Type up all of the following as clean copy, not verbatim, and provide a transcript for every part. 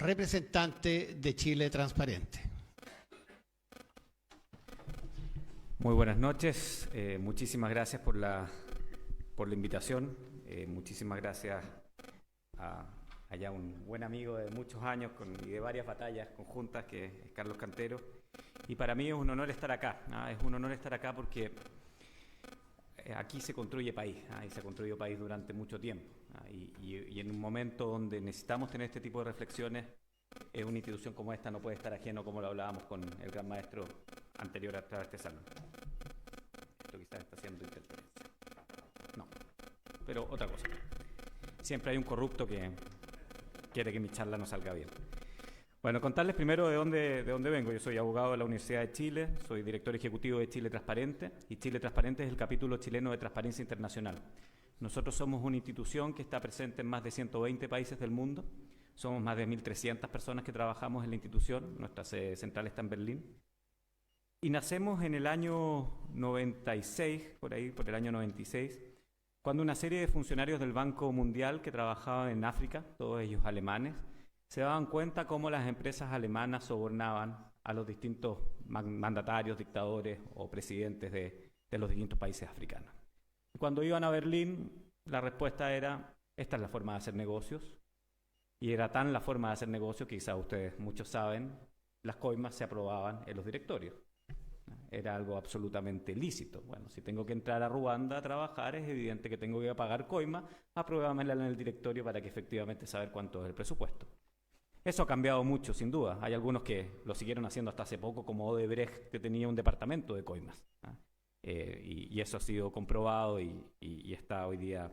representante de Chile Transparente. Muy buenas noches, muchísimas gracias por la invitación, muchísimas gracias a allá un buen amigo de muchos años y de varias batallas conjuntas que es Carlos Cantero, y para mí es un honor estar acá, es un honor estar acá porque aquí se construye país, y se ha construido país durante mucho tiempo, y en un momento donde necesitamos tener este tipo de reflexiones, una institución como esta no puede estar ajeno, como lo hablábamos con el gran maestro anterior a este salón. Esto quizás está haciendo interferencia. No, pero otra cosa. Siempre hay un corrupto que quiere que mi charla no salga bien. Bueno, contarles primero de dónde vengo. Yo soy abogado de la Universidad de Chile, soy director ejecutivo de Chile Transparente, y Chile Transparente es el capítulo chileno de Transparencia Internacional. Nosotros somos una institución que está presente en más de 120 países del mundo. Somos más de 1.300 personas que trabajamos en la institución. Nuestra sede central está en Berlín. Y nacemos en el año 96, por el año 96, cuando una serie de funcionarios del Banco Mundial que trabajaban en África, todos ellos alemanes, se daban cuenta cómo las empresas alemanas sobornaban a los distintos mandatarios, dictadores o presidentes de los distintos países africanos. Y cuando iban a Berlín, la respuesta era: esta es la forma de hacer negocios. Y era tan la forma de hacer negocios que quizá ustedes muchos saben, las coimas se aprobaban en los directorios. Era algo absolutamente lícito. Bueno, si tengo que entrar a Ruanda a trabajar, es evidente que tengo que pagar coima, apruébamela en el directorio para que efectivamente saber cuánto es el presupuesto. Eso ha cambiado mucho, sin duda. Hay algunos que lo siguieron haciendo hasta hace poco, como Odebrecht, que tenía un departamento de coimas. Y eso ha sido comprobado y está hoy día,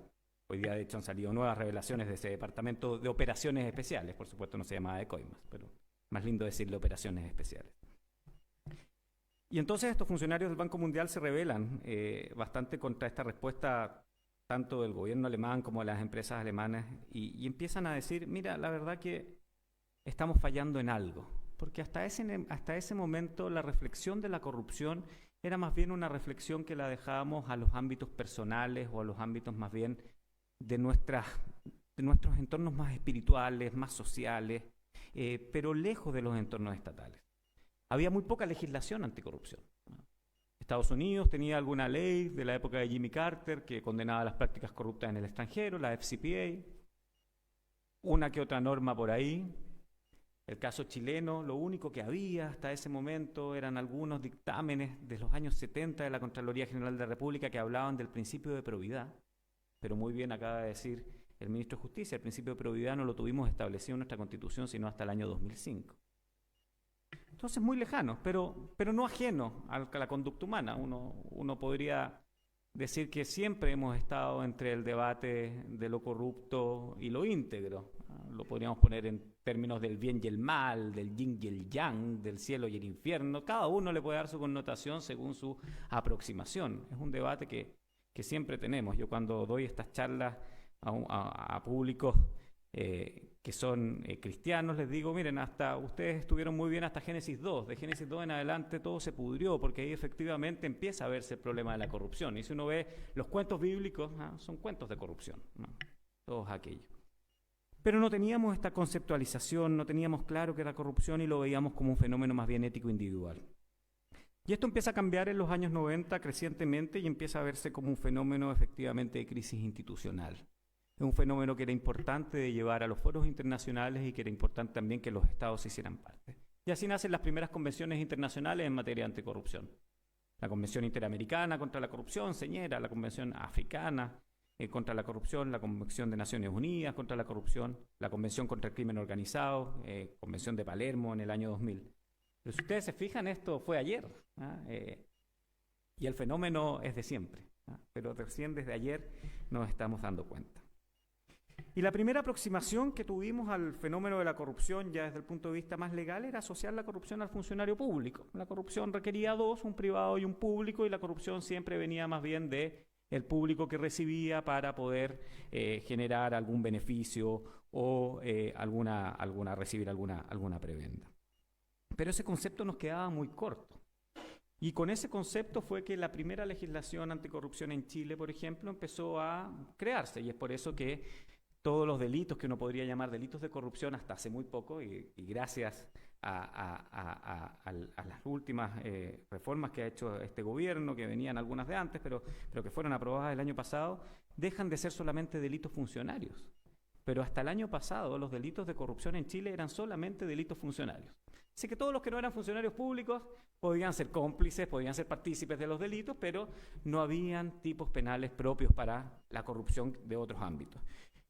de hecho, han salido nuevas revelaciones de ese departamento de operaciones especiales. Por supuesto, no se llamaba de coimas, pero más lindo decirle operaciones especiales. Y entonces estos funcionarios del Banco Mundial se rebelan bastante contra esta respuesta tanto del gobierno alemán como de las empresas alemanas y empiezan a decir: mira, la verdad que estamos fallando en algo, porque hasta ese momento la reflexión de la corrupción era más bien una reflexión que la dejábamos a los ámbitos personales o a los ámbitos más bien de nuestros entornos más espirituales, más sociales, pero lejos de los entornos estatales. Había muy poca legislación anticorrupción. Estados Unidos tenía alguna ley de la época de Jimmy Carter que condenaba las prácticas corruptas en el extranjero, la FCPA, una que otra norma por ahí. El caso chileno, lo único que había hasta ese momento eran algunos dictámenes de los años 70 de la Contraloría General de la República que hablaban del principio de probidad, pero muy bien acaba de decir el ministro de Justicia, el principio de probidad no lo tuvimos establecido en nuestra Constitución sino hasta el año 2005. Entonces, muy lejano, pero no ajeno a la conducta humana. Uno podría decir que siempre hemos estado entre el debate de lo corrupto y lo íntegro. Lo podríamos poner en términos del bien y el mal, del yin y el yang, del cielo y el infierno. Cada uno le puede dar su connotación según su aproximación. Es un debate que siempre tenemos. Yo cuando doy estas charlas a públicos que son cristianos, les digo: miren, hasta ustedes estuvieron muy bien hasta Génesis 2. De Génesis 2 en adelante todo se pudrió, porque ahí efectivamente empieza a verse el problema de la corrupción. Y si uno ve los cuentos bíblicos, son cuentos de corrupción, todos aquellos. Pero no teníamos esta conceptualización, no teníamos claro que era corrupción y lo veíamos como un fenómeno más bien ético individual. Y esto empieza a cambiar en los años 90 crecientemente y empieza a verse como un fenómeno efectivamente de crisis institucional. Es un fenómeno que era importante de llevar a los foros internacionales y que era importante también que los estados hicieran parte. Y así nacen las primeras convenciones internacionales en materia de anticorrupción. La Convención Interamericana contra la Corrupción, Señera, la Convención Africana contra la Corrupción, la Convención de Naciones Unidas contra la Corrupción, la Convención contra el Crimen Organizado, Convención de Palermo en el año 2000. Pero si ustedes se fijan, esto fue ayer, y el fenómeno es de siempre, pero recién desde ayer nos estamos dando cuenta. Y la primera aproximación que tuvimos al fenómeno de la corrupción, ya desde el punto de vista más legal, era asociar la corrupción al funcionario público. La corrupción requería dos, un privado y un público, y la corrupción siempre venía más bien del público que recibía para poder generar algún beneficio o recibir alguna prebenda. Pero ese concepto nos quedaba muy corto. Y con ese concepto fue que la primera legislación anticorrupción en Chile, por ejemplo, empezó a crearse, y es por eso que todos los delitos que uno podría llamar delitos de corrupción hasta hace muy poco, y gracias a las últimas reformas que ha hecho este gobierno, que venían algunas de antes, pero que fueron aprobadas el año pasado, dejan de ser solamente delitos funcionarios. Pero hasta el año pasado los delitos de corrupción en Chile eran solamente delitos funcionarios. Así que todos los que no eran funcionarios públicos podían ser cómplices, podían ser partícipes de los delitos, pero no habían tipos penales propios para la corrupción de otros ámbitos.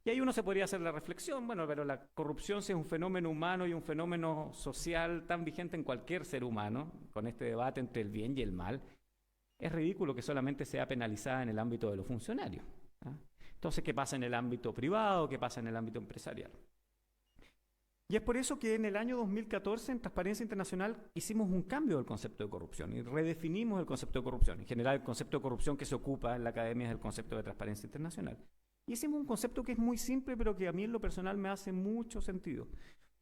Y ahí uno se podría hacer la reflexión, bueno, pero la corrupción, si es un fenómeno humano y un fenómeno social tan vigente en cualquier ser humano, con este debate entre el bien y el mal, es ridículo que solamente sea penalizada en el ámbito de los funcionarios, ¿ah? Entonces, ¿qué pasa en el ámbito privado? ¿Qué pasa en el ámbito empresarial? Y es por eso que en el año 2014, en Transparencia Internacional, hicimos un cambio del concepto de corrupción y redefinimos el concepto de corrupción. En general, el concepto de corrupción que se ocupa en la academia es el concepto de Transparencia Internacional. Y hicimos un concepto que es muy simple, pero que a mí en lo personal me hace mucho sentido.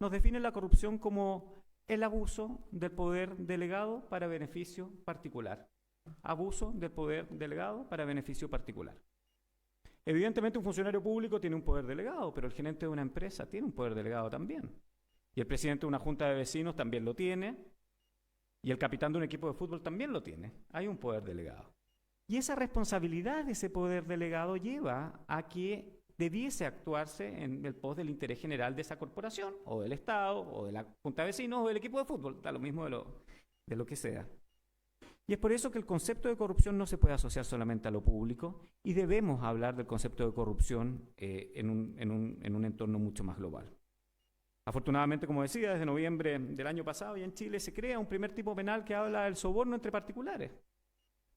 Nos define la corrupción como el abuso del poder delegado para beneficio particular. Abuso del poder delegado para beneficio particular. Evidentemente un funcionario público tiene un poder delegado, pero el gerente de una empresa tiene un poder delegado también. Y el presidente de una junta de vecinos también lo tiene, y el capitán de un equipo de fútbol también lo tiene. Hay un poder delegado. Y esa responsabilidad de ese poder delegado lleva a que debiese actuarse en el pos del interés general de esa corporación, o del Estado, o de la junta de vecinos, o del equipo de fútbol, da lo mismo de lo que sea. Y es por eso que el concepto de corrupción no se puede asociar solamente a lo público y debemos hablar del concepto de corrupción en un entorno mucho más global. Afortunadamente, como decía, desde noviembre del año pasado ya en Chile se crea un primer tipo penal que habla del soborno entre particulares.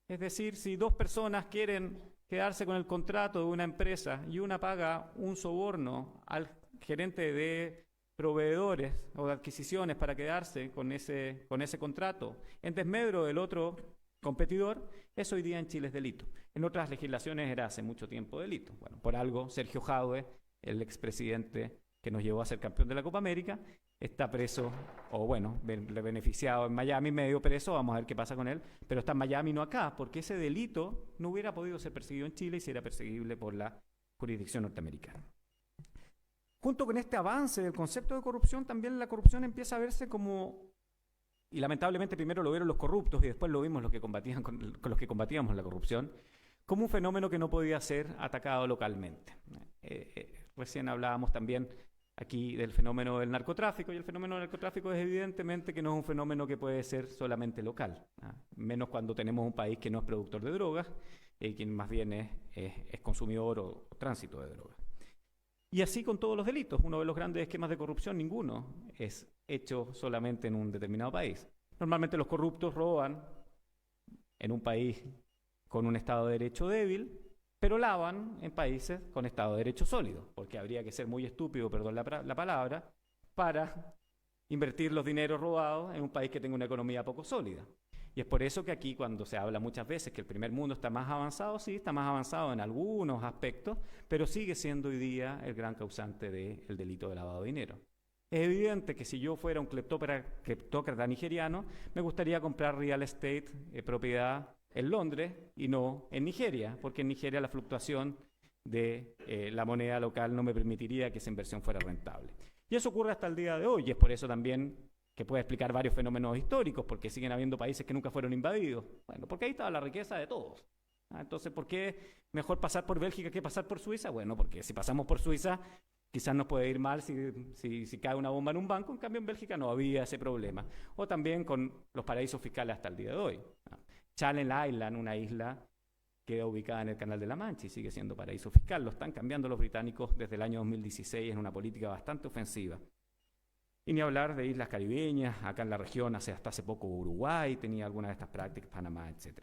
Es decir, si dos personas quieren quedarse con el contrato de una empresa y una paga un soborno al gerente de proveedores o de adquisiciones para quedarse con ese contrato en desmedro del otro competidor, eso hoy día en Chile es delito. En otras legislaciones era hace mucho tiempo delito. Bueno, por algo Sergio Jadue, el expresidente que nos llevó a ser campeón de la Copa América, está preso, o bueno, beneficiado en Miami, medio preso, vamos a ver qué pasa con él, pero está en Miami, no acá, porque ese delito no hubiera podido ser perseguido en Chile y sería perseguible por la jurisdicción norteamericana. Junto con este avance del concepto de corrupción, también la corrupción empieza a verse como, y lamentablemente primero lo vieron los corruptos y después lo vimos los que combatían con los que combatíamos la corrupción, como un fenómeno que no podía ser atacado localmente. Recién hablábamos también aquí del fenómeno del narcotráfico, y el fenómeno del narcotráfico es evidentemente que no es un fenómeno que puede ser solamente local, menos cuando tenemos un país que no es productor de drogas, quien más bien es consumidor o tránsito de drogas. Y así con todos los delitos. Uno de los grandes esquemas de corrupción, ninguno es hecho solamente en un determinado país. Normalmente los corruptos roban en un país con un Estado de Derecho débil, pero lavan en países con Estado de Derecho sólido, porque habría que ser muy estúpido, perdón la palabra, para invertir los dineros robados en un país que tenga una economía poco sólida. Y es por eso que aquí, cuando se habla muchas veces que el primer mundo está más avanzado, sí, está más avanzado en algunos aspectos, pero sigue siendo hoy día el gran causante del delito de lavado de dinero. Es evidente que si yo fuera un cleptócrata nigeriano, me gustaría comprar real estate, propiedad en Londres y no en Nigeria, porque en Nigeria la fluctuación de la moneda local no me permitiría que esa inversión fuera rentable. Y eso ocurre hasta el día de hoy, y es por eso también que puede explicar varios fenómenos históricos, porque siguen habiendo países que nunca fueron invadidos. Bueno, porque ahí estaba la riqueza de todos. Entonces, ¿por qué mejor pasar por Bélgica que pasar por Suiza? Bueno, porque si pasamos por Suiza, quizás nos puede ir mal si cae una bomba en un banco. En cambio, en Bélgica no había ese problema. O también con los paraísos fiscales hasta el día de hoy. Channel Island, una isla, queda ubicada en el Canal de la Mancha y sigue siendo paraíso fiscal. Lo están cambiando los británicos desde el año 2016 en una política bastante ofensiva. Y ni hablar de islas caribeñas, acá en la región, hasta hace poco Uruguay tenía algunas de estas prácticas, Panamá, etc.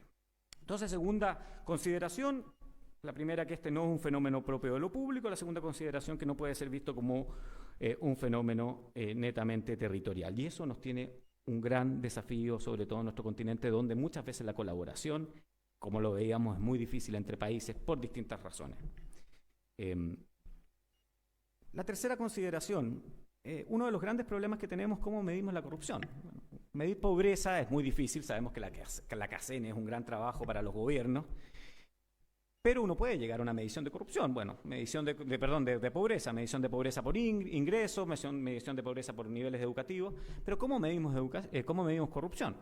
Entonces, segunda consideración, la primera, que este no es un fenómeno propio de lo público; la segunda consideración, que no puede ser visto como un fenómeno netamente territorial. Y eso nos tiene un gran desafío, sobre todo en nuestro continente, donde muchas veces la colaboración, como lo veíamos, es muy difícil entre países por distintas razones. La tercera consideración, uno de los grandes problemas que tenemos, ¿cómo medimos la corrupción? Bueno, medir pobreza es muy difícil, sabemos que la CACEN es un gran trabajo para los gobiernos, pero uno puede llegar a una medición de corrupción. Bueno, medición de pobreza, medición de pobreza por ingresos, medición de pobreza por niveles educativos. Pero ¿cómo medimos corrupción?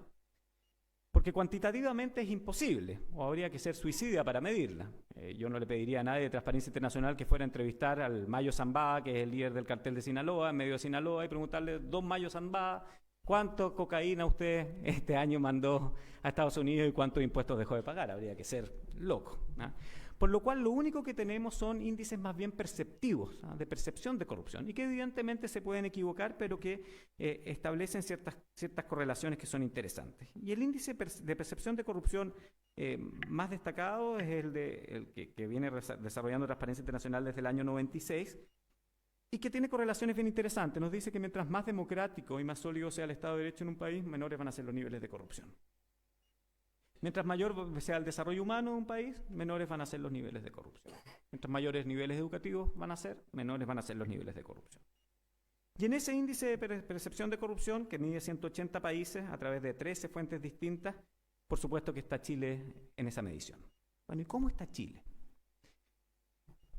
Porque cuantitativamente es imposible, o habría que ser suicida para medirla. Yo no le pediría a nadie de Transparencia Internacional que fuera a entrevistar al Mayo Zambada, que es el líder del cartel de Sinaloa, en medio de Sinaloa, y preguntarle, don Mayo Zambada, ¿cuánto cocaína usted este año mandó a Estados Unidos y cuántos impuestos dejó de pagar? Habría que ser loco, ¿no? Por lo cual, lo único que tenemos son índices más bien perceptivos, ¿no? De percepción de corrupción, y que evidentemente se pueden equivocar, pero que establecen ciertas correlaciones que son interesantes. Y el índice de percepción de corrupción más destacado es el que viene desarrollando Transparencia Internacional desde el año 96, y que tiene correlaciones bien interesantes. Nos dice que mientras más democrático y más sólido sea el Estado de Derecho en un país, menores van a ser los niveles de corrupción. Mientras mayor sea el desarrollo humano de un país, menores van a ser los niveles de corrupción. Mientras mayores niveles educativos van a ser, menores van a ser los niveles de corrupción. Y en ese índice de percepción de corrupción, que mide 180 países a través de 13 fuentes distintas, por supuesto que está Chile en esa medición. Bueno, ¿y cómo está Chile?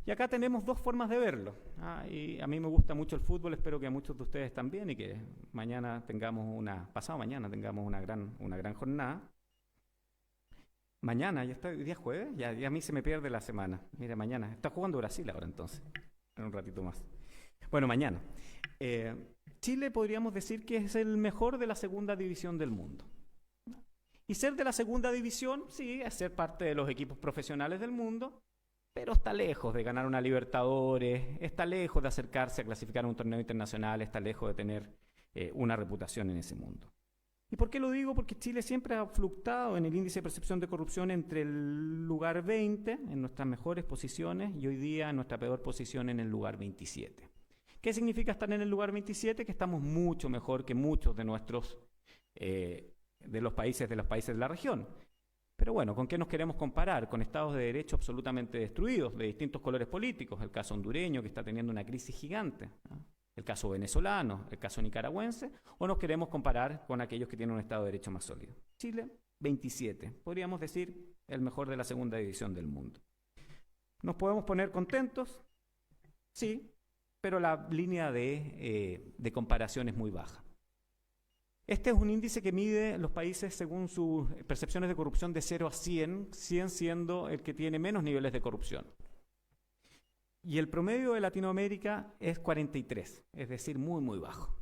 Y acá tenemos dos formas de verlo. Y a mí me gusta mucho el fútbol, espero que a muchos de ustedes también, y que pasado mañana tengamos una gran jornada. Mañana, ya está, hoy día jueves, ya a mí se me pierde la semana. Mira, mañana, está jugando Brasil ahora entonces, en un ratito más. Bueno, mañana. Chile podríamos decir que es el mejor de la segunda división del mundo. Y ser de la segunda división, sí, es ser parte de los equipos profesionales del mundo, pero está lejos de ganar una Libertadores, está lejos de acercarse a clasificar a un torneo internacional, está lejos de tener una reputación en ese mundo. ¿Y por qué lo digo? Porque Chile siempre ha fluctuado en el índice de percepción de corrupción entre el lugar 20, en nuestras mejores posiciones, y hoy día en nuestra peor posición en el lugar 27. ¿Qué significa estar en el lugar 27? Que estamos mucho mejor que muchos de los países de la región. Pero bueno, ¿con qué nos queremos comparar? Con estados de derecho absolutamente destruidos, de distintos colores políticos, el caso hondureño, que está teniendo una crisis gigante, ¿no? El caso venezolano, el caso nicaragüense, o nos queremos comparar con aquellos que tienen un estado de derecho más sólido. Chile, 27, podríamos decir el mejor de la segunda división del mundo. ¿Nos podemos poner contentos? Sí, pero la línea de comparación es muy baja. Este es un índice que mide los países según sus percepciones de corrupción de 0 a 100, 100 siendo el que tiene menos niveles de corrupción. Y el promedio de Latinoamérica es 43, es decir, muy, muy bajo.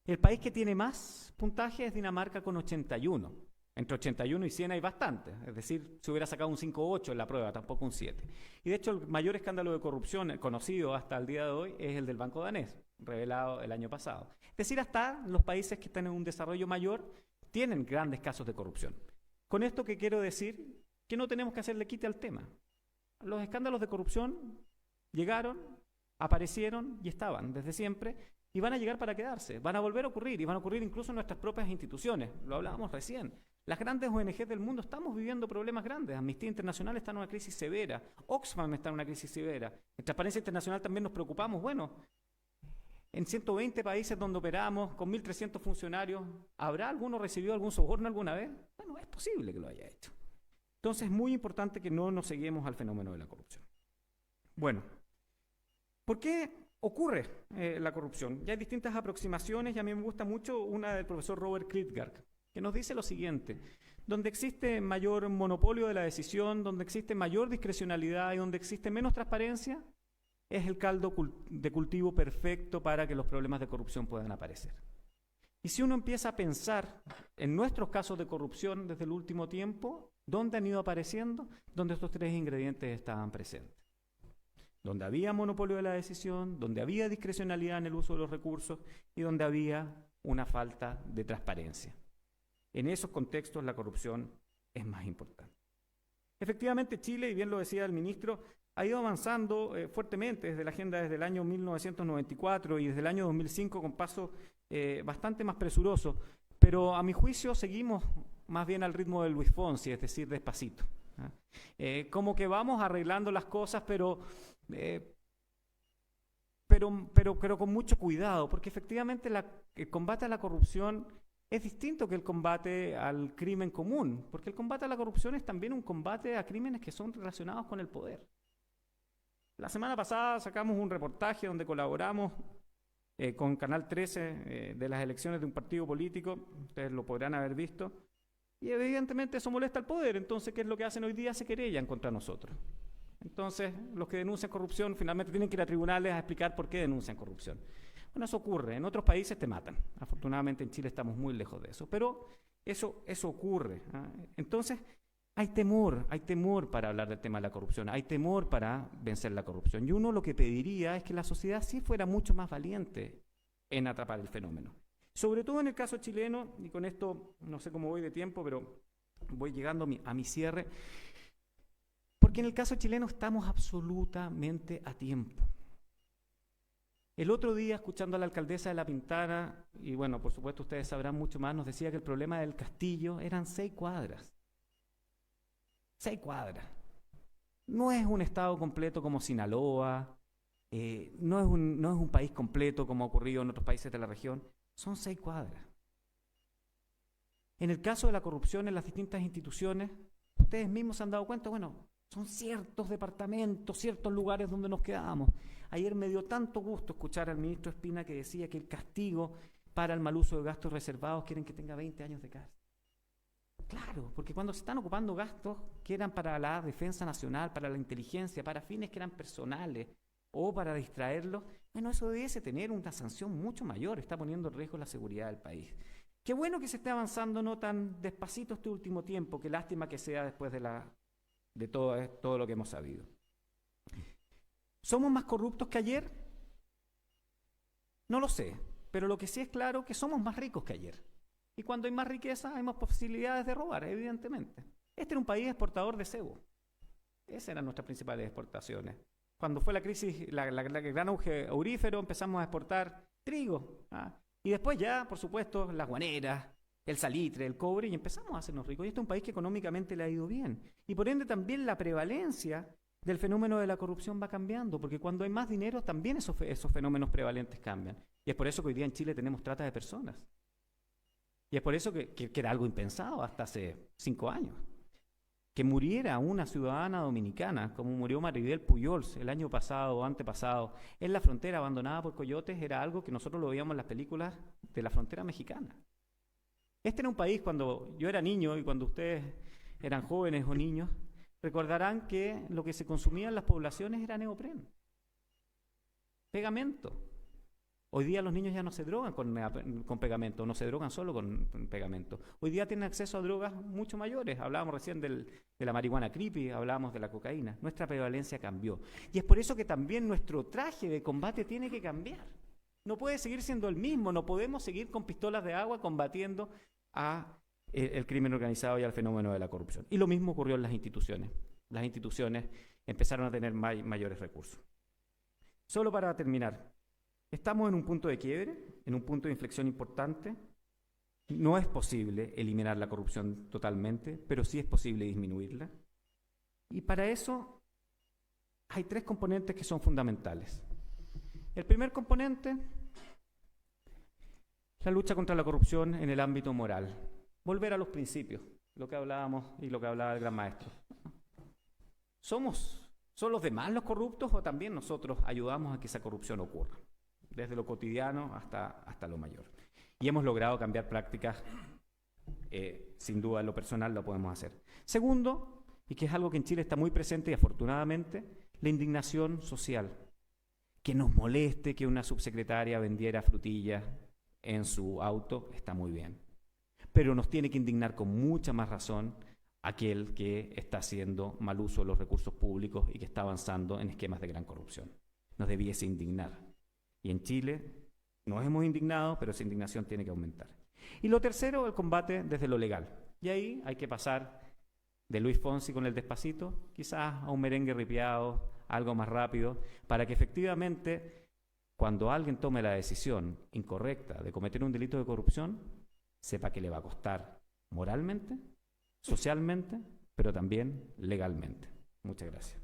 El país que tiene más puntaje es Dinamarca con 81. Entre 81 y 100 hay bastante, es decir, se hubiera sacado un 5,8 en la prueba, tampoco un 7. Y de hecho el mayor escándalo de corrupción conocido hasta el día de hoy es el del Banco Danés, revelado el año pasado. Es decir, hasta los países que están en un desarrollo mayor tienen grandes casos de corrupción. Con esto que quiero decir que no tenemos que hacerle quite al tema. Los escándalos de corrupción llegaron, aparecieron y estaban desde siempre y van a llegar para quedarse, van a volver a ocurrir y van a ocurrir incluso en nuestras propias instituciones. Lo hablábamos recién. Las grandes ONG del mundo estamos viviendo problemas grandes. Amnistía Internacional está en una crisis severa, Oxfam está en una crisis severa. En Transparencia Internacional también nos preocupamos. Bueno, en 120 países donde operamos, con 1.300 funcionarios, ¿habrá alguno recibido algún soborno alguna vez? Bueno, es posible que lo haya hecho. Entonces es muy importante que no nos ceguemos al fenómeno de la corrupción. Bueno, ¿por qué ocurre la corrupción? Ya hay distintas aproximaciones y a mí me gusta mucho una del profesor Robert Klitgaard, que nos dice lo siguiente: donde existe mayor monopolio de la decisión, donde existe mayor discrecionalidad y donde existe menos transparencia, es el caldo de cultivo perfecto para que los problemas de corrupción puedan aparecer. Y si uno empieza a pensar en nuestros casos de corrupción desde el último tiempo, ¿dónde han ido apareciendo? Donde estos tres ingredientes estaban presentes. Donde había monopolio de la decisión, donde había discrecionalidad en el uso de los recursos y donde había una falta de transparencia. En esos contextos la corrupción es más importante. Efectivamente, Chile, y bien lo decía el ministro, ha ido avanzando fuertemente desde la agenda desde el año 1994 y desde el año 2005 con paso bastante más presuroso, pero a mi juicio seguimos más bien al ritmo de Luis Fonsi, es decir, despacito. Como que vamos arreglando las cosas, pero con mucho cuidado, porque efectivamente el combate a la corrupción es distinto que el combate al crimen común, porque el combate a la corrupción es también un combate a crímenes que son relacionados con el poder. La semana pasada sacamos un reportaje donde colaboramos con Canal 13 de las elecciones de un partido político, ustedes lo podrán haber visto, y evidentemente eso molesta al poder. Entonces, ¿qué es lo que hacen hoy día? Se querellan contra nosotros. Entonces, los que denuncian corrupción finalmente tienen que ir a tribunales a explicar por qué denuncian corrupción. Bueno, eso ocurre. En otros países te matan. Afortunadamente en Chile estamos muy lejos de eso. Pero eso ocurre. Entonces, hay temor para hablar del tema de la corrupción. Hay temor para vencer la corrupción. Y uno lo que pediría es que la sociedad sí fuera mucho más valiente en atrapar el fenómeno. Sobre todo en el caso chileno, y con esto no sé cómo voy de tiempo, pero voy llegando a mi cierre, porque en el caso chileno estamos absolutamente a tiempo. El otro día, escuchando a la alcaldesa de La Pintana, y bueno, por supuesto ustedes sabrán mucho más, nos decía que el problema del castillo eran 6 cuadras. 6 cuadras. No es un estado completo como Sinaloa, no es un país completo como ha ocurrido en otros países de la región. Son 6 cuadras. En el caso de la corrupción en las distintas instituciones, ustedes mismos se han dado cuenta, bueno, son ciertos departamentos, ciertos lugares donde nos quedamos. Ayer me dio tanto gusto escuchar al ministro Espina que decía que el castigo para el mal uso de gastos reservados quieren que tenga 20 años de cárcel. Claro, porque cuando se están ocupando gastos que eran para la defensa nacional, para la inteligencia, para fines que eran personales o para distraerlos, bueno, eso debiese tener una sanción mucho mayor, está poniendo en riesgo la seguridad del país. Qué bueno que se esté avanzando no tan despacito este último tiempo, qué lástima que sea después de todo lo que hemos sabido. ¿Somos más corruptos que ayer? No lo sé, pero lo que sí es claro es que somos más ricos que ayer. Y cuando hay más riqueza, hay más posibilidades de robar, evidentemente. Este era un país exportador de cebo. Esas eran nuestras principales exportaciones. Cuando fue la crisis, el gran auge aurífero, empezamos a exportar trigo. Y después ya, por supuesto, las guaneras, el salitre, el cobre, y empezamos a hacernos ricos. Y este es un país que económicamente le ha ido bien. Y por ende también la prevalencia del fenómeno de la corrupción va cambiando, porque cuando hay más dinero también esos fenómenos prevalentes cambian. Y es por eso que hoy día en Chile tenemos trata de personas. Y es por eso que era algo impensado hasta hace 5 años. Que muriera una ciudadana dominicana, como murió Maribel Pujols el año pasado o antepasado, en la frontera abandonada por coyotes, era algo que nosotros lo veíamos en las películas de la frontera mexicana. Este era un país, cuando yo era niño y cuando ustedes eran jóvenes o niños, recordarán que lo que se consumía en las poblaciones era neopren, pegamento. Hoy día los niños ya no se drogan con pegamento, no se drogan solo con pegamento. Hoy día tienen acceso a drogas mucho mayores. Hablábamos recién de la marihuana creepy, hablábamos de la cocaína. Nuestra prevalencia cambió. Y es por eso que también nuestro traje de combate tiene que cambiar. No puede seguir siendo el mismo, no podemos seguir con pistolas de agua combatiendo el crimen organizado y al fenómeno de la corrupción. Y lo mismo ocurrió en las instituciones. Las instituciones empezaron a tener mayores recursos. Solo para terminar. Estamos en un punto de quiebre, en un punto de inflexión importante. No es posible eliminar la corrupción totalmente, pero sí es posible disminuirla. Y para eso hay 3 componentes que son fundamentales. El primer componente, la lucha contra la corrupción en el ámbito moral. Volver a los principios, lo que hablábamos y lo que hablaba el gran maestro. ¿Son los demás los corruptos o también nosotros ayudamos a que esa corrupción ocurra? Desde lo cotidiano hasta lo mayor. Y hemos logrado cambiar prácticas, sin duda en lo personal lo podemos hacer. Segundo, y que es algo que en Chile está muy presente y afortunadamente, la indignación social. Que nos moleste que una subsecretaria vendiera frutillas en su auto, está muy bien. Pero nos tiene que indignar con mucha más razón aquel que está haciendo mal uso de los recursos públicos y que está avanzando en esquemas de gran corrupción. Nos debiese indignar. Y en Chile nos hemos indignado, pero esa indignación tiene que aumentar. Y lo tercero, el combate desde lo legal. Y ahí hay que pasar de Luis Fonsi con el Despacito, quizás a un merengue ripiado, algo más rápido, para que efectivamente, cuando alguien tome la decisión incorrecta de cometer un delito de corrupción, sepa que le va a costar moralmente, socialmente, pero también legalmente. Muchas gracias.